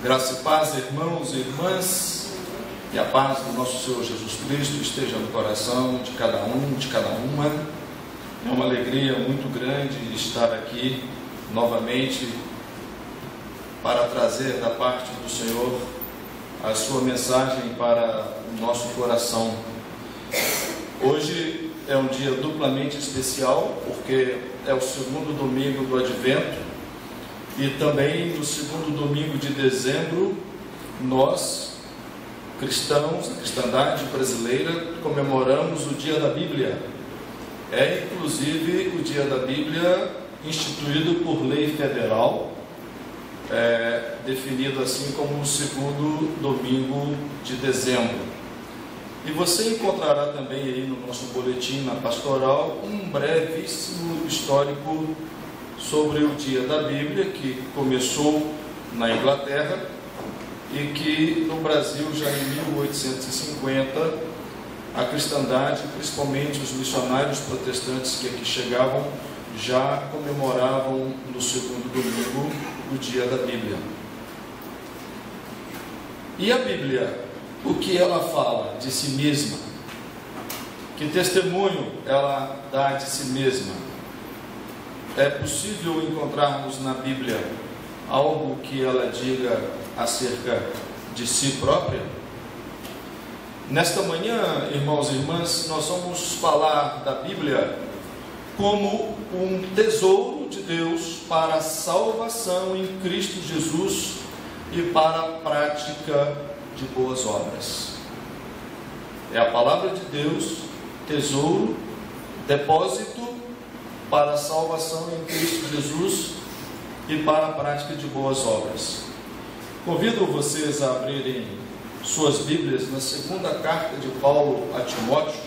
Graça e paz, irmãos e irmãs, e a paz do nosso Senhor Jesus Cristo esteja no coração de cada um, de cada uma. É uma alegria muito grande estar aqui novamente para trazer da parte do Senhor a sua mensagem para o nosso coração. Hoje é um dia duplamente especial, porque é o segundo domingo do Advento. E também no segundo domingo de dezembro, nós, cristãos, a cristandade brasileira, comemoramos o Dia da Bíblia. É inclusive o Dia da Bíblia instituído por lei federal, definido assim como o segundo domingo de dezembro. E você encontrará também aí no nosso boletim, na pastoral, um brevíssimo histórico sobre o Dia da Bíblia, que começou na Inglaterra e que no Brasil, já em 1850, a cristandade, principalmente os missionários protestantes que aqui chegavam, já comemoravam no segundo domingo o Dia da Bíblia. E a Bíblia, o que ela fala de si mesma? Que testemunho ela dá de si mesma? É possível encontrarmos na Bíblia algo que ela diga acerca de si própria? Nesta manhã, irmãos e irmãs, nós vamos falar da Bíblia como um tesouro de Deus para a salvação em Cristo Jesus e para a prática de boas obras. É a palavra de Deus, tesouro, depósito para a salvação em Cristo Jesus e para a prática de boas obras. Convido vocês a abrirem suas Bíblias na segunda carta de Paulo a Timóteo,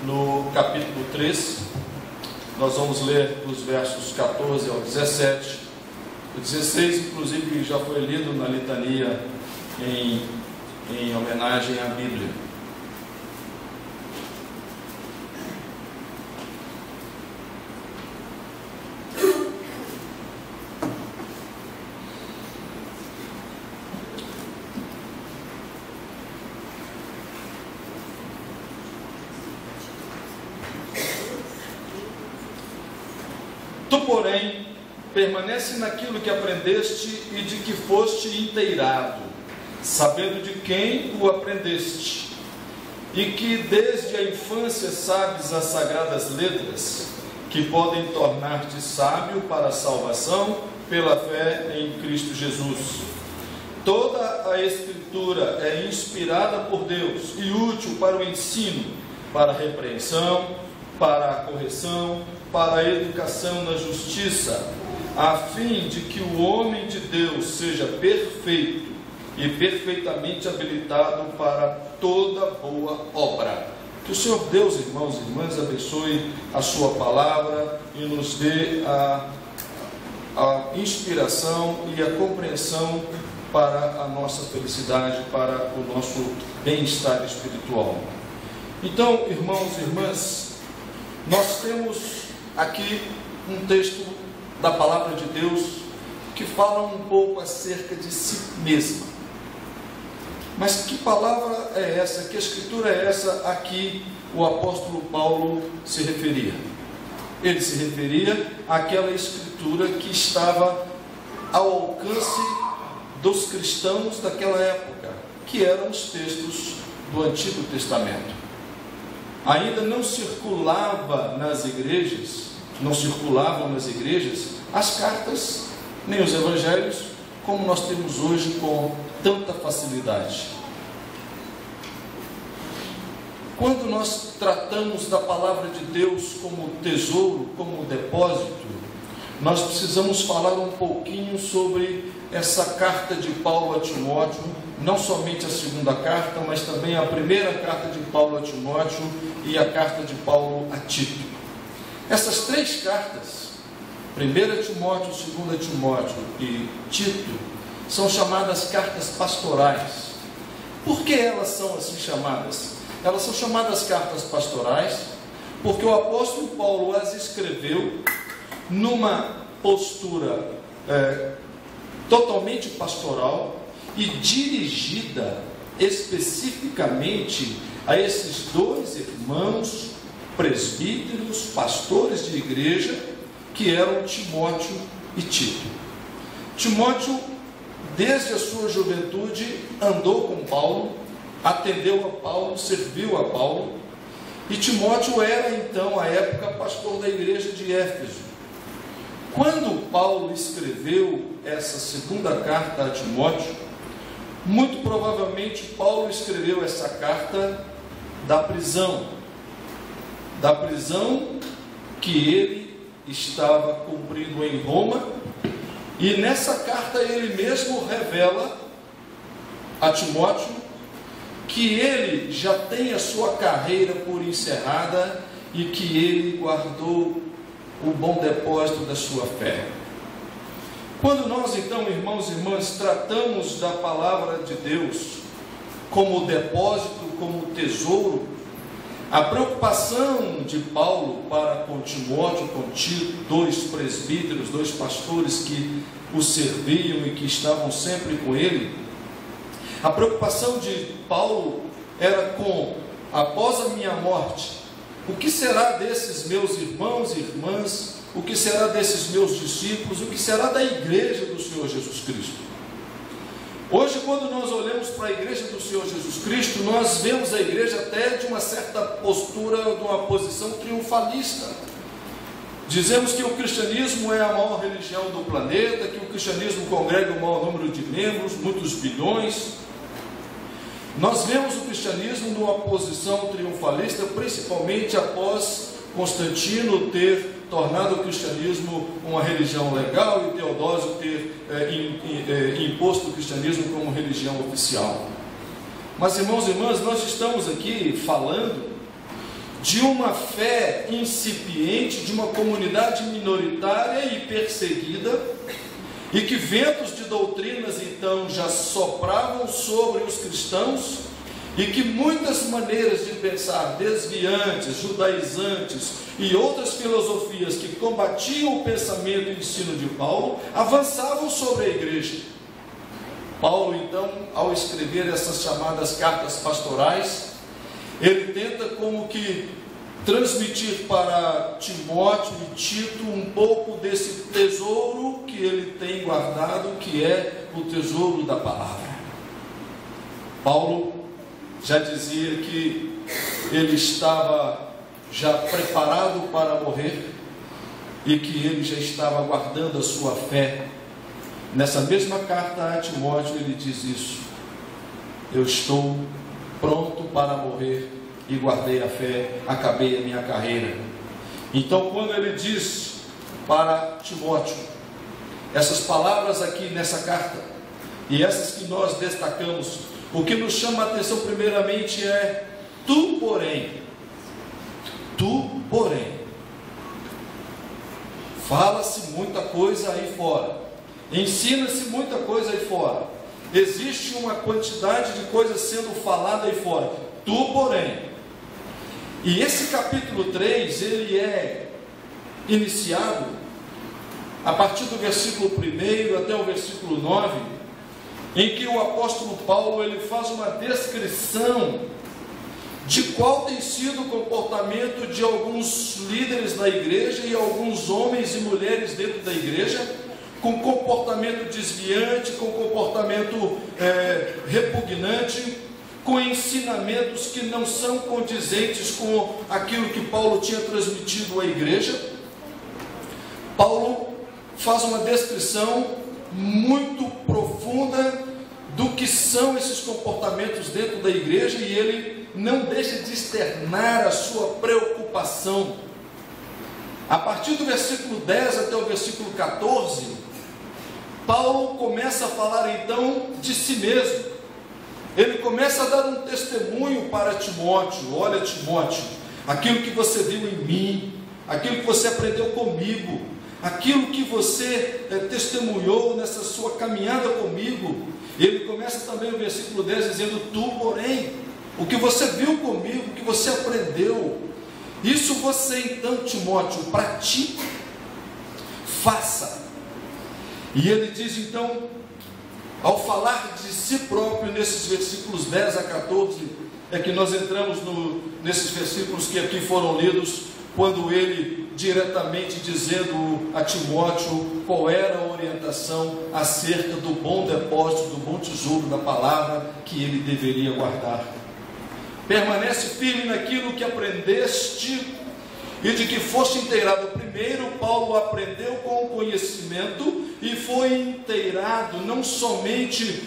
no capítulo 3. Nós vamos ler dos versos 14 ao 17. O 16, inclusive, já foi lido na litania em homenagem à Bíblia. Tu, porém, permanece naquilo que aprendeste e de que foste inteirado, sabendo de quem o aprendeste, e que desde a infância sabes as sagradas letras, que podem tornar-te sábio para a salvação pela fé em Cristo Jesus. Toda a Escritura é inspirada por Deus e útil para o ensino, para a repreensão, para a correção, para a educação na justiça, a fim de que o homem de Deus seja perfeito e perfeitamente habilitado para toda boa obra. Que o Senhor Deus, irmãos e irmãs, abençoe a sua palavra e nos dê a inspiração e a compreensão para a nossa felicidade, para o nosso bem-estar espiritual. Então, irmãos e irmãs, nós temos aqui um texto da palavra de Deus que fala um pouco acerca de si mesma. Mas que palavra é essa, que escritura é essa a que o apóstolo Paulo se referia? Ele se referia àquela escritura que estava ao alcance dos cristãos daquela época, que eram os textos do Antigo Testamento. Ainda não circulavam nas igrejas as cartas, nem os evangelhos, como nós temos hoje com tanta facilidade. Quando nós tratamos da palavra de Deus como tesouro, como depósito, nós precisamos falar um pouquinho sobre essa carta de Paulo a Timóteo, não somente a segunda carta, mas também a primeira carta de Paulo a Timóteo e a carta de Paulo a Tito. Essas três cartas, 1 Timóteo, 2 Timóteo e Tito, são chamadas cartas pastorais. Por que elas são assim chamadas? Elas são chamadas cartas pastorais porque o apóstolo Paulo as escreveu numa postura totalmente pastoral, e dirigida especificamente a esses dois irmãos presbíteros, pastores de igreja, que eram Timóteo e Tito. Timóteo, desde a sua juventude, andou com Paulo, atendeu a Paulo, serviu a Paulo, e Timóteo era então, à época, pastor da igreja de Éfeso. Quando Paulo escreveu essa segunda carta a Timóteo, muito provavelmente Paulo escreveu essa carta da prisão que ele estava cumprindo em Roma, e nessa carta ele mesmo revela a Timóteo que ele já tem a sua carreira por encerrada e que ele guardou o bom depósito da sua fé. Quando nós então, irmãos e irmãs, tratamos da palavra de Deus como depósito, como tesouro, a preocupação de Paulo para com Timóteo, com Tito, dois presbíteros, dois pastores que o serviam e que estavam sempre com ele, a preocupação de Paulo era com: após a minha morte, o que será desses meus irmãos e irmãs? O que será desses meus discípulos? O que será da igreja do Senhor Jesus Cristo? Hoje, quando nós olhamos para a igreja do Senhor Jesus Cristo, nós vemos a igreja até de uma certa postura, de uma posição triunfalista. Dizemos que o cristianismo é a maior religião do planeta, que o cristianismo congrega o maior número de membros, muitos bilhões. Nós vemos o cristianismo numa posição triunfalista, principalmente após Constantino ter tornado o cristianismo uma religião legal e Teodósio ter imposto o cristianismo como religião oficial. Mas, irmãos e irmãs, nós estamos aqui falando de uma fé incipiente, de uma comunidade minoritária e perseguida, e que ventos de doutrinas então já sopravam sobre os cristãos, e que muitas maneiras de pensar desviantes, judaizantes e outras filosofias que combatiam o pensamento e o ensino de Paulo avançavam sobre a igreja. Paulo então, ao escrever essas chamadas cartas pastorais, ele tenta como que transmitir para Timóteo e Tito um pouco desse tesouro que ele tem guardado, que é o tesouro da palavra. Paulo já dizia que ele estava já preparado para morrer e que ele já estava guardando a sua fé. Nessa mesma carta a Timóteo ele diz isso: eu estou pronto para morrer e guardei a fé, acabei a minha carreira. Então, quando ele diz para Timóteo essas palavras aqui nessa carta, e essas que nós destacamos, o que nos chama a atenção primeiramente é: tu porém, fala-se muita coisa aí fora, ensina-se muita coisa aí fora, existe uma quantidade de coisas sendo falada aí fora, tu porém. E esse capítulo 3, ele é iniciado a partir do versículo 1 até o versículo 9, em que o apóstolo Paulo ele faz uma descrição de qual tem sido o comportamento de alguns líderes da igreja e alguns homens e mulheres dentro da igreja, com comportamento desviante, com comportamento repugnante, com ensinamentos que não são condizentes com aquilo que Paulo tinha transmitido à igreja. Paulo faz uma descrição muito profunda do que são esses comportamentos dentro da igreja, e ele não deixa de externar a sua preocupação. A partir do versículo 10 até o versículo 14, Paulo começa a falar então de si mesmo. Ele começa a dar um testemunho para Timóteo: olha, Timóteo, aquilo que você viu em mim, aquilo que você aprendeu comigo, aquilo que você testemunhou nessa sua caminhada comigo. Ele começa também o versículo 10 dizendo: tu porém, o que você viu comigo, o que você aprendeu, isso você então, Timóteo, pratique, faça. E ele diz então Ao falar de si próprio nesses versículos 10 a 14, é que nós entramos nesses versículos que aqui foram lidos, quando ele diretamente dizendo a Timóteo qual era a orientação acerca do bom depósito, do bom tesouro da palavra que ele deveria guardar. Permanece firme naquilo que aprendeste e de que foste inteirado. Primeiro, Paulo aprendeu com o conhecimento e foi inteirado não somente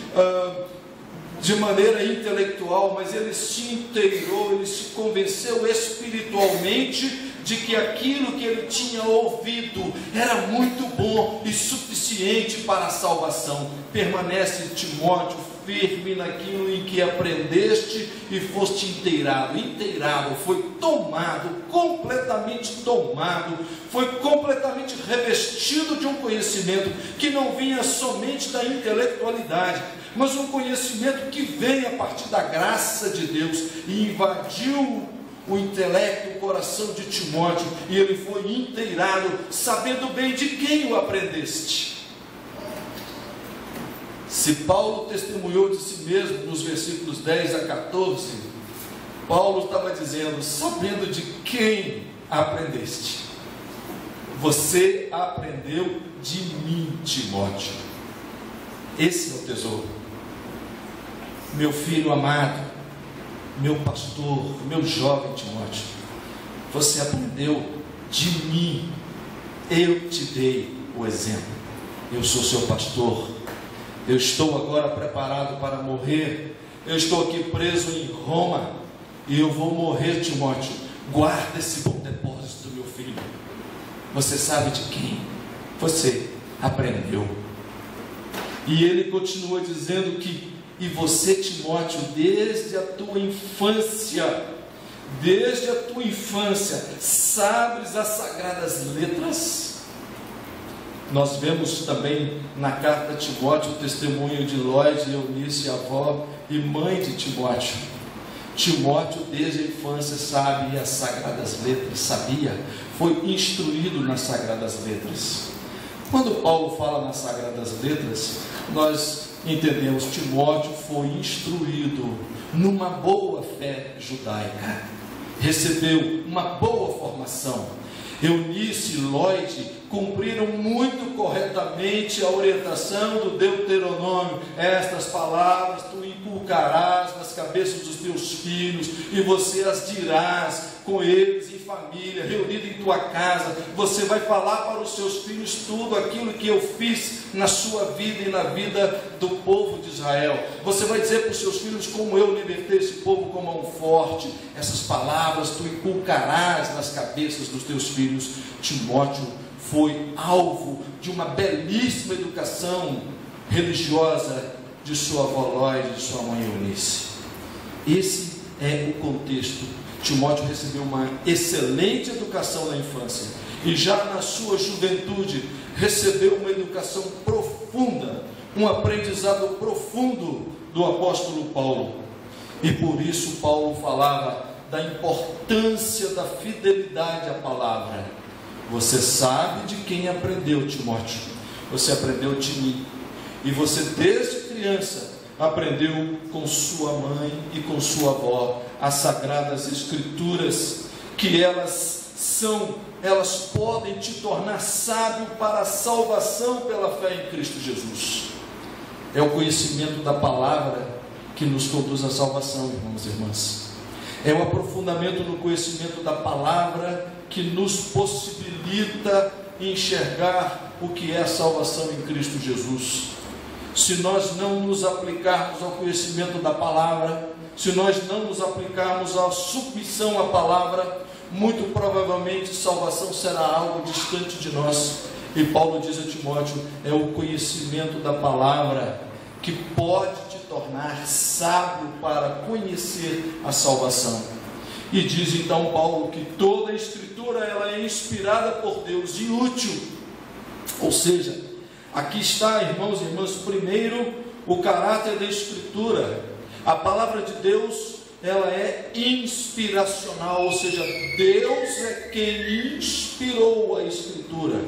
de maneira intelectual, mas ele se inteirou, ele se convenceu espiritualmente de que aquilo que ele tinha ouvido era muito bom e suficiente para a salvação. Permanece, Timóteo, firme naquilo em que aprendeste e foste inteirado. Inteirado, foi tomado, foi completamente revestido de um conhecimento que não vinha somente da intelectualidade, mas um conhecimento que vem a partir da graça de Deus e invadiu o intelecto, o coração de Timóteo, e ele foi inteirado, sabendo bem de quem o aprendeste. Se Paulo testemunhou de si mesmo nos versículos 10 a 14, Paulo estava dizendo, sabendo de quem aprendeste. Você aprendeu de mim, Timóteo. Esse é o tesouro. Meu filho amado, meu pastor, meu jovem Timóteo, você aprendeu de mim. Eu te dei o exemplo. Eu sou seu pastor. Eu estou agora preparado para morrer. Eu estou aqui preso em Roma e eu vou morrer, Timóteo. Guarda esse bom depósito, meu filho. Você sabe de quem você aprendeu. E ele continua dizendo que e você, Timóteo, desde a tua infância, sabes as sagradas letras. Nós vemos também na carta a Timóteo o testemunho de Lloyd, Eunice, avó e mãe de Timóteo. Timóteo, desde a infância, sabe as sagradas letras, foi instruído nas sagradas letras. Quando Paulo fala nas sagradas letras, nós entendemos, Timóteo foi instruído numa boa fé judaica, recebeu uma boa formação. Eunice e Lloyd cumpriram muito corretamente a orientação do Deuteronômio. Estas palavras tu inculcarás nas cabeças dos teus filhos, e você as dirás com eles em família, reunido em tua casa. Você vai falar para os seus filhos tudo aquilo que eu fiz na sua vida e na vida do povo de Israel. Você vai dizer para os seus filhos como eu libertei esse povo com mão forte. Essas palavras tu inculcarás nas cabeças dos teus filhos. Timóteo foi alvo de uma belíssima educação religiosa de sua avó Lloyd, de sua mãe Eunice. Esse é o contexto. Timóteo recebeu uma excelente educação na infância e já na sua juventude recebeu uma educação profunda, um aprendizado profundo do apóstolo Paulo. E por isso Paulo falava da importância da fidelidade à palavra. Você sabe de quem aprendeu, Timóteo. Você aprendeu de mim. E você desde criança aprendeu com sua mãe e com sua avó as sagradas escrituras, que elas podem te tornar sábio para a salvação pela fé em Cristo Jesus. É o conhecimento da palavra que nos conduz à salvação, irmãos e irmãs. É o aprofundamento no conhecimento da palavra que nos possibilita enxergar o que é a salvação em Cristo Jesus. Se nós não nos aplicarmos ao conhecimento da palavra, se nós não nos aplicarmos à submissão à palavra, muito provavelmente salvação será algo distante de nós. E Paulo diz a Timóteo, é o conhecimento da palavra que pode te tornar sábio para conhecer a salvação. E diz então Paulo que toda a escritura ela é inspirada por Deus e útil. Ou seja, aqui está, irmãos e irmãs, primeiro o caráter da escritura. A palavra de Deus, ela é inspiracional, ou seja, Deus é quem inspirou a escritura.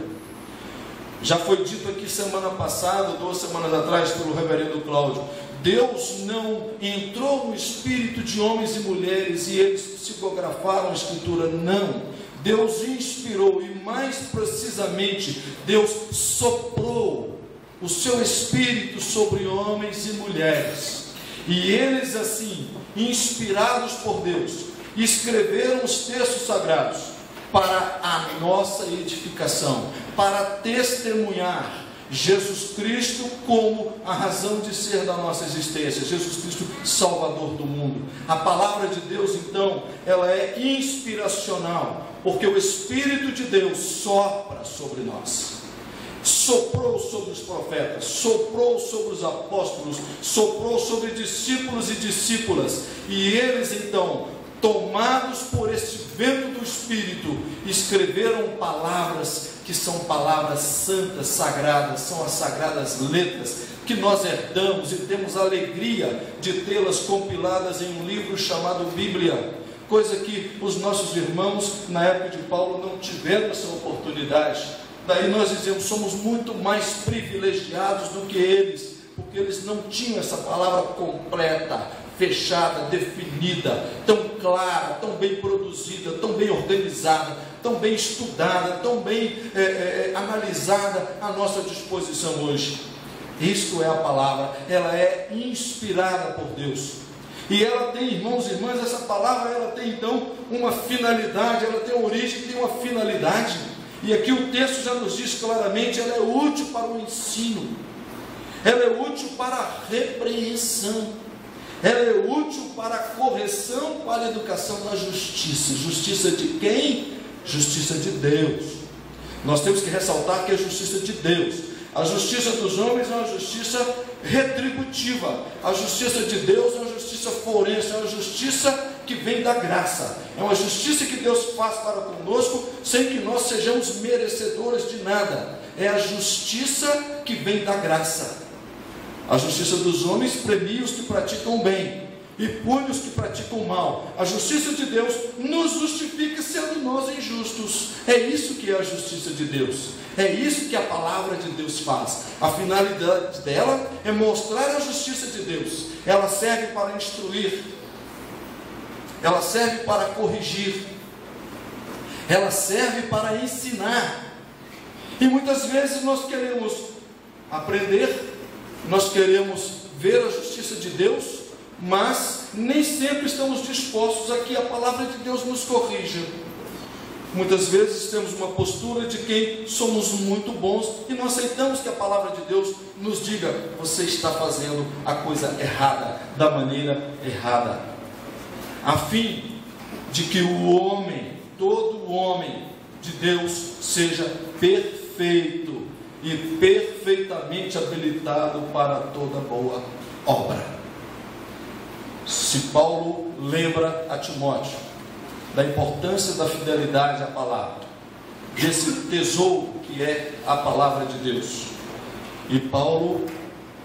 Já foi dito aqui semana passada, 2 semanas atrás, pelo reverendo Cláudio, Deus não entrou no espírito de homens e mulheres e eles psicografaram a Escritura, não. Deus inspirou e, mais precisamente, Deus soprou o seu Espírito sobre homens e mulheres. E eles, assim, inspirados por Deus, escreveram os textos sagrados para a nossa edificação, para testemunhar Jesus Cristo como a razão de ser da nossa existência, Jesus Cristo Salvador do mundo. A palavra de Deus, então, ela é inspiracional, porque o Espírito de Deus sopra sobre nós. Soprou sobre os profetas, soprou sobre os apóstolos, soprou sobre discípulos e discípulas, e eles então, tomados por este vento do Espírito, escreveram palavras que são palavras santas, sagradas, são as sagradas letras que nós herdamos e temos a alegria de tê-las compiladas em um livro chamado Bíblia, coisa que os nossos irmãos na época de Paulo não tiveram essa oportunidade. Daí nós dizemos, somos muito mais privilegiados do que eles, porque eles não tinham essa palavra completa, fechada, definida, tão clara, tão bem produzida, tão bem organizada, tão bem estudada, tão bem analisada à nossa disposição hoje. Isto é a palavra, ela é inspirada por Deus. E ela tem, irmãos e irmãs, essa palavra, ela tem então uma finalidade, ela tem origem, tem uma finalidade. E aqui o texto já nos diz claramente, ela é útil para o ensino, ela é útil para a repreensão, ela é útil para a correção, para a educação da justiça. Justiça de quem? Justiça de Deus. Nós temos que ressaltar que é a justiça de Deus. A justiça dos homens é uma justiça retributiva. A justiça de Deus é uma justiça forense, é uma justiça que vem da graça. É uma justiça que Deus faz para conosco, sem que nós sejamos merecedores de nada. É a justiça que vem da graça. A justiça dos homens premia os que praticam bem e pune os que praticam mal. A justiça de Deus nos justifica sendo nós injustos. É isso que é a justiça de Deus. É isso que a palavra de Deus faz. A finalidade dela é mostrar a justiça de Deus. Ela serve para instruir, ela serve para corrigir, ela serve para ensinar. E muitas vezes nós queremos aprender, nós queremos ver a justiça de Deus, mas nem sempre estamos dispostos a que a palavra de Deus nos corrija. Muitas vezes temos uma postura de quem somos muito bons e não aceitamos que a palavra de Deus nos diga: você está fazendo a coisa errada, da maneira errada, a fim de que o homem, todo homem de Deus, seja perfeito e perfeitamente habilitado para toda boa obra. Se Paulo lembra a Timóteo da importância da fidelidade à palavra, desse tesouro que é a palavra de Deus, e Paulo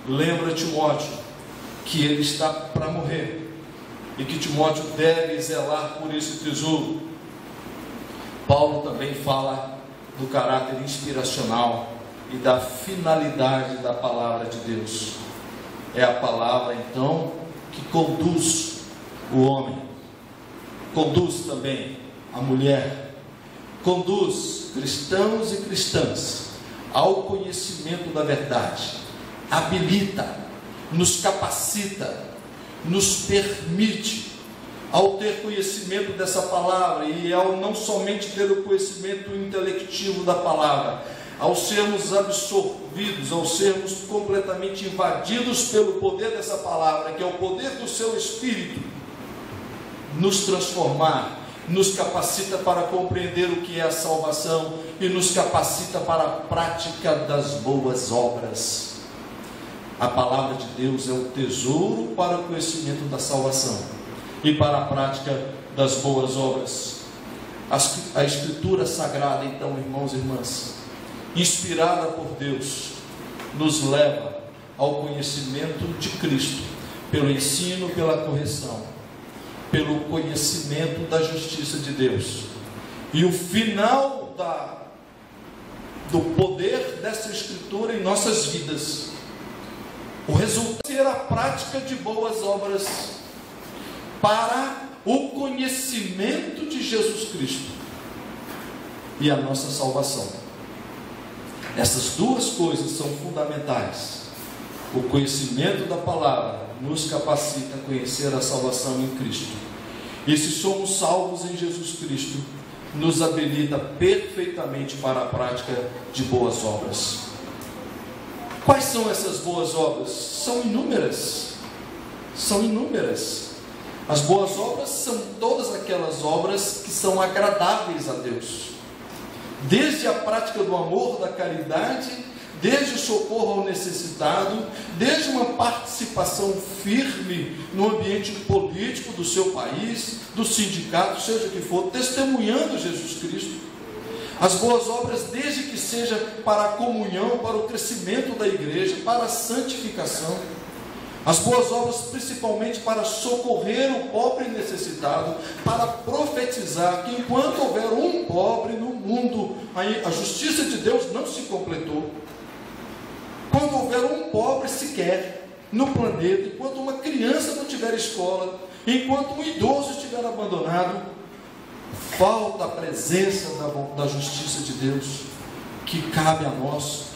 lembra a Timóteo que ele está para morrer e que Timóteo deve zelar por esse tesouro, Paulo também fala do caráter inspiracional e da finalidade da palavra de Deus. É a palavra então que conduz o homem, conduz também a mulher, conduz cristãos e cristãs ao conhecimento da verdade, habilita, nos capacita, nos permite, ao ter conhecimento dessa palavra e ao não somente ter o conhecimento intelectivo da palavra, ao sermos absorvidos, ao sermos completamente invadidos pelo poder dessa palavra, que é o poder do seu Espírito, nos transformar, nos capacita para compreender o que é a salvação e nos capacita para a prática das boas obras. A palavra de Deus é o tesouro para o conhecimento da salvação e para a prática das boas obras. A Escritura Sagrada, então, irmãos e irmãs, inspirada por Deus, nos leva ao conhecimento de Cristo, pelo ensino, pela correção, pelo conhecimento da justiça de Deus. E o final do poder dessa Escritura em nossas vidas. O resultado será a prática de boas obras para o conhecimento de Jesus Cristo e a nossa salvação. Essas duas coisas são fundamentais. O conhecimento da palavra nos capacita a conhecer a salvação em Cristo. E se somos salvos em Jesus Cristo, nos habilita perfeitamente para a prática de boas obras. Quais são essas boas obras? São inúmeras. São inúmeras. As boas obras são todas aquelas obras que são agradáveis a Deus. Desde a prática do amor, da caridade, desde o socorro ao necessitado, desde uma participação firme no ambiente político do seu país, do sindicato, seja o que for, testemunhando Jesus Cristo. As boas obras, desde que seja para a comunhão, para o crescimento da igreja, para a santificação. As boas obras principalmente para socorrer o pobre necessitado, para profetizar que enquanto houver um pobre no mundo, a justiça de Deus não se completou. Quando houver um pobre sequer no planeta, enquanto uma criança não tiver escola, enquanto um idoso estiver abandonado, falta a presença da justiça de Deus, que cabe a nós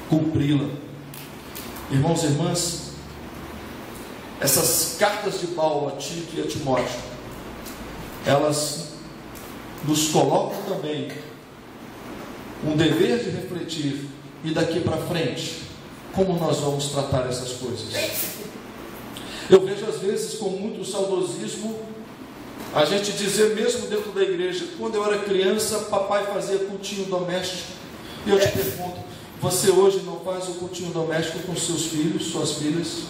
cumpri-la. Irmãos e irmãs, essas cartas de Paulo a Tito e a Timóteo, elas nos colocam também um dever de refletir, e daqui para frente, como nós vamos tratar essas coisas. Eu vejo às vezes com muito saudosismo a gente dizer, mesmo dentro da igreja, quando eu era criança, papai fazia cultinho doméstico, e eu te pergunto, você hoje não faz o cultinho doméstico com seus filhos, suas filhas?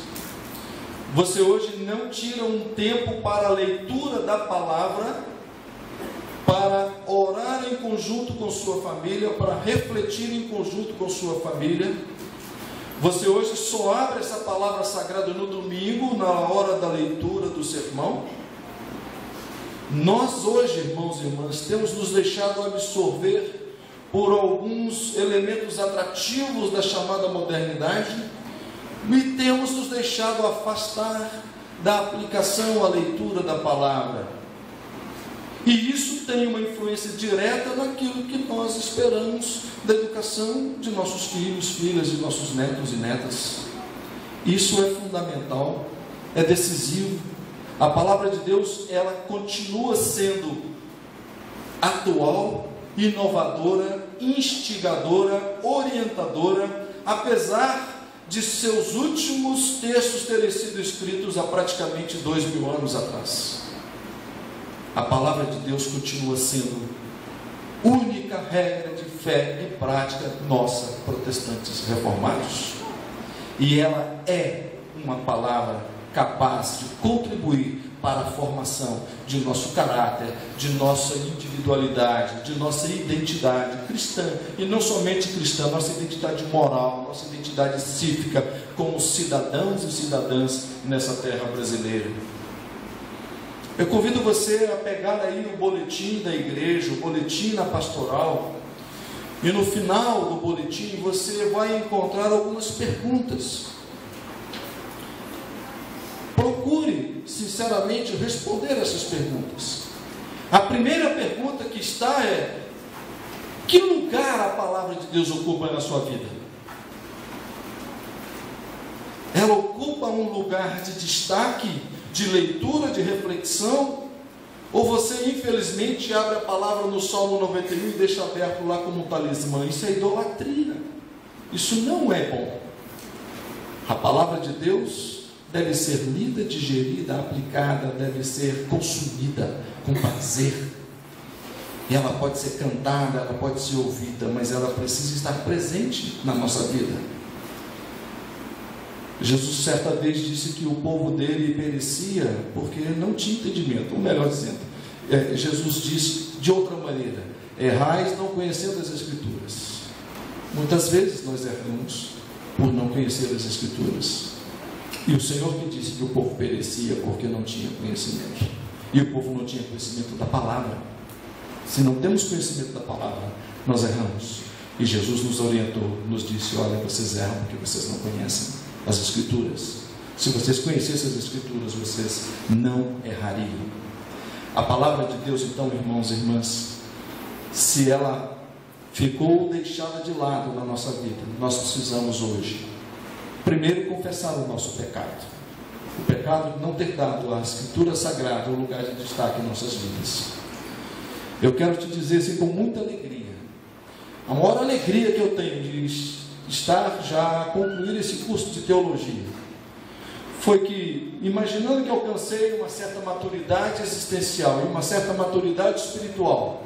Você hoje não tira um tempo para a leitura da palavra, para orar em conjunto com sua família, para refletir em conjunto com sua família? Você hoje só abre essa palavra sagrada no domingo, na hora da leitura do sermão? Nós hoje, irmãos e irmãs, temos nos deixado absorver por alguns elementos atrativos da chamada modernidade, e temos nos deixado afastar da aplicação à leitura da palavra. E isso tem uma influência direta naquilo que nós esperamos da educação de nossos filhos, filhas, de nossos netos e netas. Isso é fundamental, é decisivo. A palavra de Deus, ela continua sendo atual, inovadora, instigadora, orientadora, apesar de seus últimos textos terem sido escritos há praticamente 2000 anos atrás. A palavra de Deus continua sendo única regra de fé e prática nossa, protestantes reformados. E ela é uma palavra capaz de contribuir para a formação de nosso caráter, de nossa individualidade, de nossa identidade cristã, e não somente cristã, nossa identidade moral, nossa identidade cívica, como cidadãos e cidadãs nessa terra brasileira. Eu convido você a pegar aí o boletim da igreja, o boletim na pastoral, e no final do boletim você vai encontrar algumas perguntas. Procure, sinceramente, responder essas perguntas. A primeira pergunta que está é: que lugar a palavra de Deus ocupa na sua vida? Ela ocupa um lugar de destaque, de leitura, de reflexão? Ou você, infelizmente, abre a palavra no Salmo 91 e deixa aberto lá como um talismã? Isso é idolatria. Isso não é bom. A palavra de Deus deve ser lida, digerida, aplicada, deve ser consumida com prazer. E ela pode ser cantada, ela pode ser ouvida, mas ela precisa estar presente na nossa vida. Jesus certa vez disse que o povo dele perecia porque não tinha entendimento. Ou melhor dizendo, Jesus disse de outra maneira: errais não conhecendo as Escrituras. Muitas vezes nós erramos por não conhecer as Escrituras. E o Senhor que disse que o povo perecia porque não tinha conhecimento. E o povo não tinha conhecimento da palavra. Se não temos conhecimento da palavra, nós erramos. E Jesus nos orientou, nos disse: olha, vocês erram porque vocês não conhecem as Escrituras. Se vocês conhecessem as Escrituras, vocês não errariam. A palavra de Deus, então, irmãos e irmãs, se ela ficou deixada de lado na nossa vida, nós precisamos hoje, primeiro, confessar o nosso pecado. O pecado de não ter dado à Escritura Sagrada um lugar de destaque em nossas vidas. Eu quero te dizer assim com muita alegria, a maior alegria que eu tenho de estar já a concluir esse curso de teologia, foi que, imaginando que alcancei uma certa maturidade existencial e uma certa maturidade espiritual,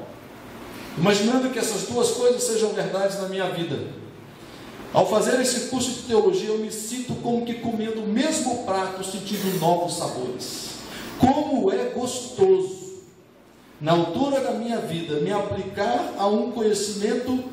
imaginando que essas duas coisas sejam verdades na minha vida, ao fazer esse curso de teologia, eu me sinto como que comendo o mesmo prato, sentindo novos sabores. Como é gostoso, na altura da minha vida, me aplicar a um conhecimento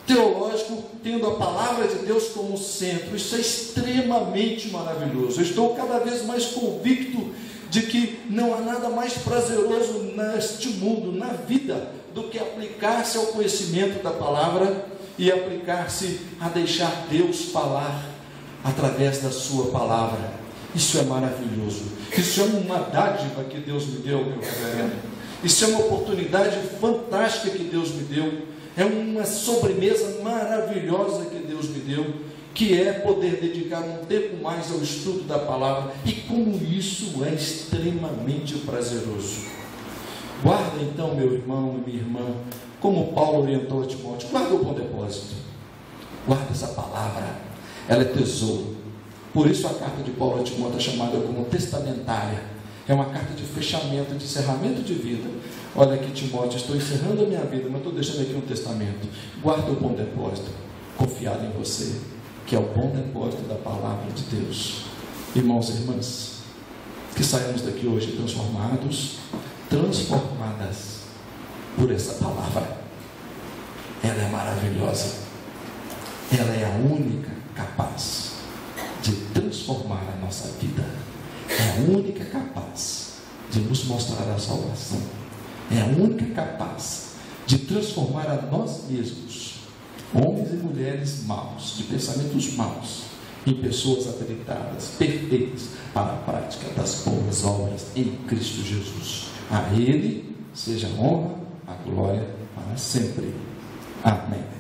teológico, tendo a palavra de Deus como centro. Isso é extremamente maravilhoso. Eu estou cada vez mais convicto de que não há nada mais prazeroso neste mundo, na vida, do que aplicar-se ao conhecimento da palavra e aplicar-se a deixar Deus falar através da sua palavra. Isso é maravilhoso. Isso é uma dádiva que Deus me deu, meu reverendo. Isso é uma oportunidade fantástica que Deus me deu. É uma sobremesa maravilhosa que Deus me deu, que é poder dedicar um tempo mais ao estudo da palavra. E como isso é extremamente prazeroso. Guarda então, meu irmão e minha irmã, como Paulo orientou a Timóteo, guarda o bom depósito, guarda essa palavra, ela é tesouro. Por isso a carta de Paulo a Timóteo é chamada como testamentária, é uma carta de fechamento, de encerramento de vida. Olha aqui, Timóteo, estou encerrando a minha vida, mas estou deixando aqui um testamento. Guarda o bom depósito, confiado em você, que é o bom depósito da palavra de Deus. Irmãos e irmãs, que saímos daqui hoje transformadas por essa palavra. Ela é maravilhosa, ela é a única capaz de transformar a nossa vida, é a única capaz de nos mostrar a salvação, é a única capaz de transformar a nós mesmos, homens e mulheres maus, de pensamentos maus, em pessoas habilitadas, perfeitas para a prática das boas obras em Cristo Jesus. A Ele seja a honra, a glória para sempre. Amém.